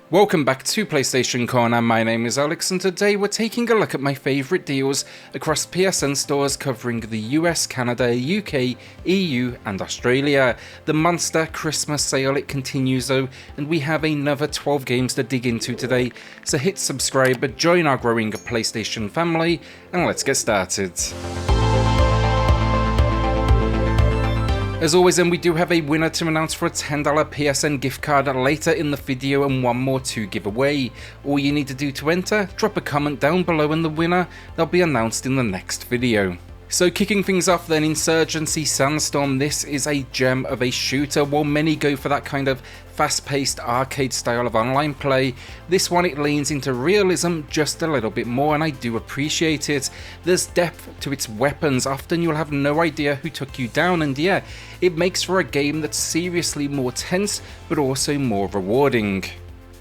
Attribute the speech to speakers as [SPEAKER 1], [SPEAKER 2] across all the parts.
[SPEAKER 1] Welcome back to PlayStation Corner. My name is Alex and today we're taking a look at my favourite deals across PSN stores covering the US, Canada, UK, EU and Australia. The monster Christmas sale, it continues though, and we have another 12 games to dig into today, so hit subscribe, join our growing PlayStation family and let's get started. As always, then we do have a winner to announce for a $10 PSN gift card later in the video and one more to give away. All you need to do to enter, drop a comment down below and the winner, they'll be announced in the next video. So kicking things off then, Insurgency Sandstorm. This is a gem of a shooter. While many go for that kind of fast-paced arcade style of online play, this one it leans into realism just a little bit more and I do appreciate it. There's depth to its weapons, often you'll have no idea who took you down, and yeah, it makes for a game that's seriously more tense but also more rewarding.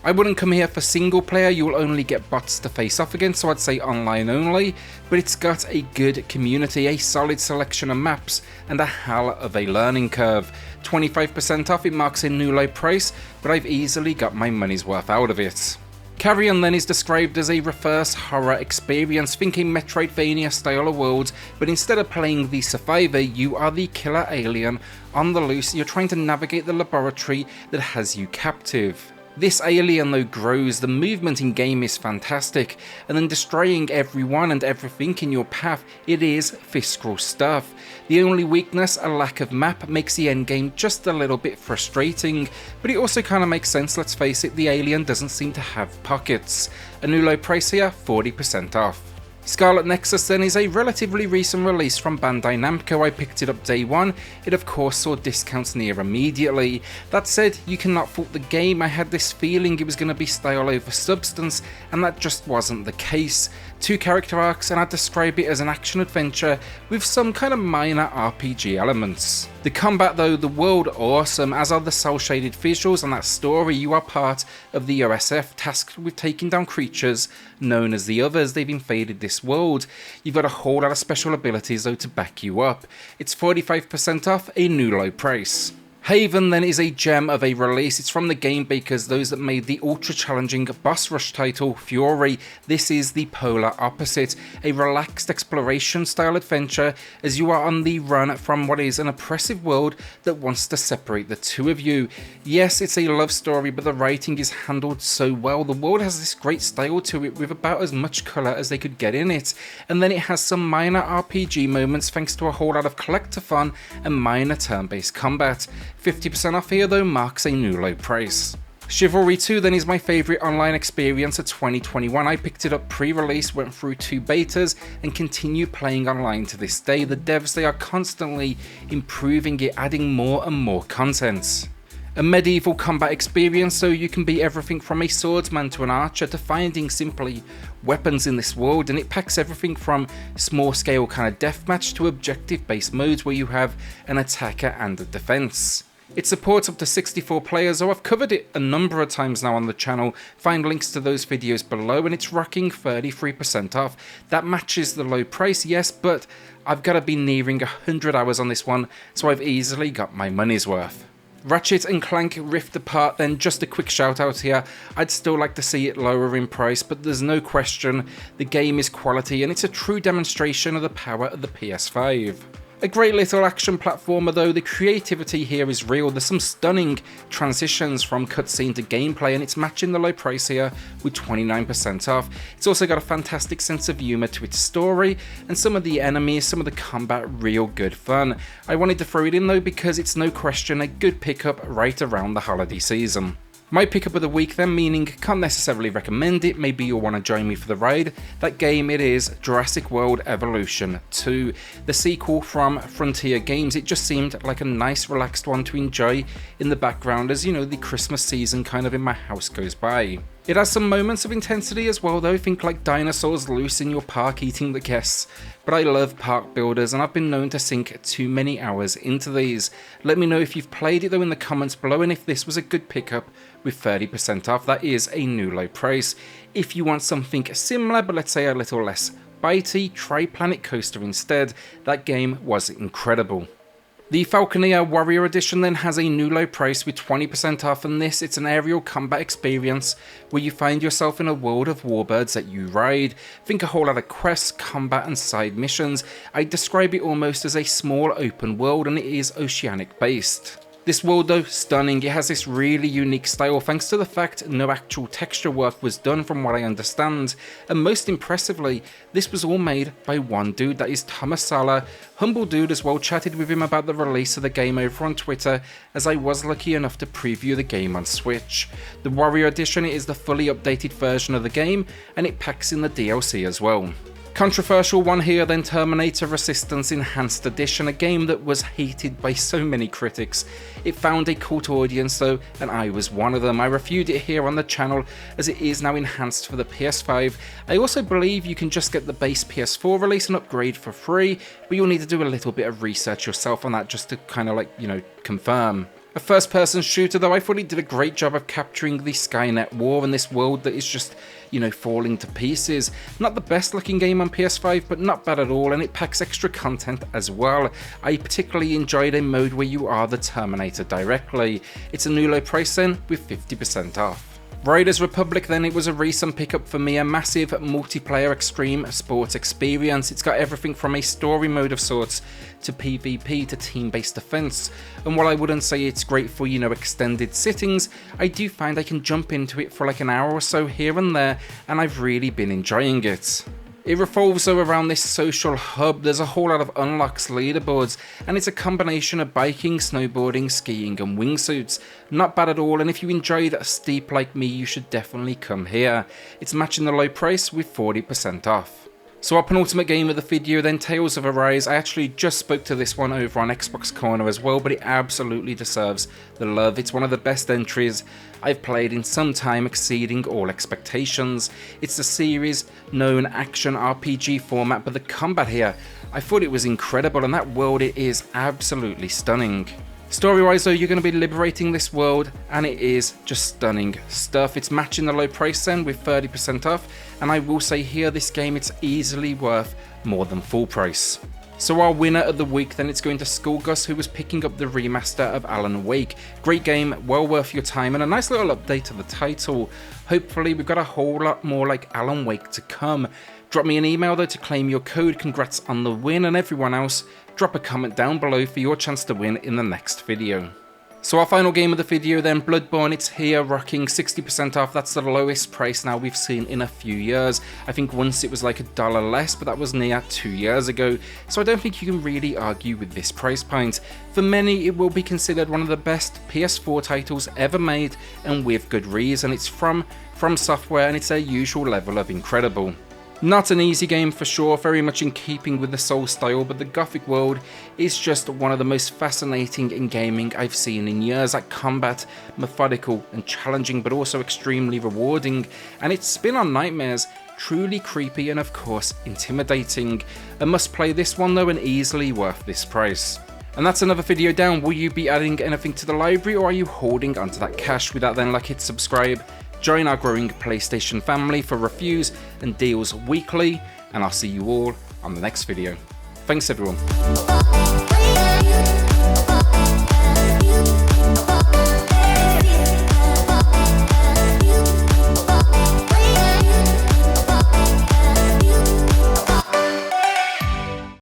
[SPEAKER 1] I wouldn't come here for single player, you'll only get bots to face off against, so I'd say online only, but it's got a good community, a solid selection of maps, and a hell of a learning curve. 25% off, it marks a new low price, but I've easily got my money's worth out of it. Carrion then is described as a reverse horror experience, thinking Metroidvania style of world, but instead of playing the survivor, you are the killer alien on the loose. You're trying to navigate the laboratory that has you captive. This alien though grows, the movement in game is fantastic, and then destroying everyone and everything in your path, it is fiscal stuff. The only weakness, a lack of map, makes the endgame just a little bit frustrating, but it also kind of makes sense, let's face it, the alien doesn't seem to have pockets. A new low price here, 40% off. Scarlet Nexus then is a relatively recent release from Bandai Namco. I picked it up day one, it of course saw discounts near immediately. That said, you cannot fault the game. I had this feeling it was going to be style over substance, and that just wasn't the case. 2 character arcs, and I'd describe it as an action adventure with some kind of minor RPG elements. The combat though, the world awesome, as are the cel shaded visuals and that story. You are part of the OSF tasked with taking down creatures known as the Others. They've invaded this world. You've got a whole lot of special abilities though to back you up. It's 45% off, a new low price. Haven then is a gem of a release. It's from the game makers, those that made the ultra challenging boss rush title Fury. This is the polar opposite, a relaxed exploration style adventure as you are on the run from what is an oppressive world that wants to separate the two of you. Yes, it's a love story, but the writing is handled so well. The world has this great style to it with about as much colour as they could get in it, and then it has some minor RPG moments thanks to a whole lot of collector fun and minor turn-based combat. 50% off here though marks a new low price. Chivalry 2 then is my favourite online experience of 2021. I picked it up pre-release, went through 2 betas and continue playing online to this day. The devs, they are constantly improving it, adding more and more content. A medieval combat experience, so you can be everything from a swordsman to an archer to finding simply weapons in this world, and it packs everything from small scale kind of deathmatch to objective based modes where you have an attacker and a defense. It supports up to 64 players, so I've covered it a number of times now on the channel. Find links to those videos below, and it's rocking 33% off. That matches the low price, yes, but I've got to be nearing 100 hours on this one, so I've easily got my money's worth. Ratchet and Clank Rift Apart then, just a quick shout out here. I'd still like to see it lower in price, but there's no question the game is quality and it's a true demonstration of the power of the PS5. A great little action platformer though, the creativity here is real. There's some stunning transitions from cutscene to gameplay and it's matching the low price here with 29% off. It's also got a fantastic sense of humour to its story and some of the enemies, some of the combat, real good fun. I wanted to throw it in though because it's no question a good pickup right around the holiday season. My pickup of the week then, meaning can't necessarily recommend it, maybe you'll want to join me for the ride. That game, it is Jurassic World Evolution 2, the sequel from Frontier Games. It just seemed like a nice relaxed one to enjoy in the background as, you know, the Christmas season kind of in my house goes by. It has some moments of intensity as well though, think like dinosaurs loose in your park eating the guests. But I love park builders and I've been known to sink too many hours into these. Let me know if you've played it though in the comments below and if this was a good pickup with 30% off. That is a new low price. If you want something similar but let's say a little less bitey, try Planet Coaster instead. That game was incredible. The Falconeer Warrior Edition then has a new low price with 20% off, and this, it's an aerial combat experience where you find yourself in a world of warbirds that you ride. Think a whole lot of quests, combat and side missions. I describe it almost as a small open world, and it is oceanic based. This world though, stunning. It has this really unique style thanks to the fact no actual texture work was done from what I understand, and most impressively, this was all made by one dude, that is Thomas Sala. Humble dude as well. Chatted with him about the release of the game over on Twitter, as I was lucky enough to preview the game on Switch. The Warrior Edition is the fully updated version of the game, and it packs in the DLC as well. Controversial one here then, Terminator Resistance Enhanced Edition, a game that was hated by so many critics. It found a cult audience though, and I was one of them. I reviewed it here on the channel as it is now enhanced for the PS5. I also believe you can just get the base PS4 release and upgrade for free, but you'll need to do a little bit of research yourself on that just to kind of confirm. A first-person shooter though, I thought it did a great job of capturing the Skynet war and this world that is just, falling to pieces. Not the best looking game on PS5, but not bad at all, and it packs extra content as well. I particularly enjoyed a mode where you are the Terminator directly. It's a new low price then, with 50% off. Riders Republic then, it was a recent pickup for me, a massive multiplayer extreme sports experience. It's got everything from a story mode of sorts to PvP to team-based defense, and while I wouldn't say it's great for extended sittings, I do find I can jump into it for like an hour or so here and there, and I've really been enjoying it. It revolves around this social hub. There's a whole lot of unlocks, leaderboards, and it's a combination of biking, snowboarding, skiing and wingsuits. Not bad at all, and if you enjoyed steep like me, you should definitely come here. It's matching the low price with 40% off. So our penultimate game of the video then, Tales of Arise. I actually just spoke to this one over on Xbox Corner as well, but it absolutely deserves the love. It's one of the best entries I've played in some time, exceeding all expectations. It's the series known action RPG format, but the combat here, I thought it was incredible, and that world, it is absolutely stunning. Story-wise though, you're going to be liberating this world, and it is just stunning stuff. It's matching the low price then with 30% off, and I will say here, this game, it's easily worth more than full price. So our winner of the week then, it's going to Skullgus, who was picking up the remaster of Alan Wake. Great game, well worth your time, and a nice little update to the title. Hopefully we've got a whole lot more like Alan Wake to come. Drop me an email though to claim your code. Congrats on the win, and everyone else, drop a comment down below for your chance to win in the next video. So our final game of the video then, Bloodborne, it's here rocking 60% off. That's the lowest price now we've seen in a few years. I think once it was like $1 less, but that was near 2 years ago. So I don't think you can really argue with this price point. For many, it will be considered one of the best PS4 titles ever made, and with good reason. It's from Software, and it's their usual level of incredible. Not an easy game for sure, very much in keeping with the Soul style, but the Gothic world is just one of the most fascinating in gaming I've seen in years. That combat, methodical and challenging, but also extremely rewarding, and its spin on nightmares, truly creepy and of course intimidating. A must play this one though, and easily worth this price. And that's another video down. Will you be adding anything to the library, or are you holding onto that cash? With that then, like, hit subscribe. Join our growing PlayStation family for reviews and deals weekly, and I'll see you all on the next video. Thanks everyone.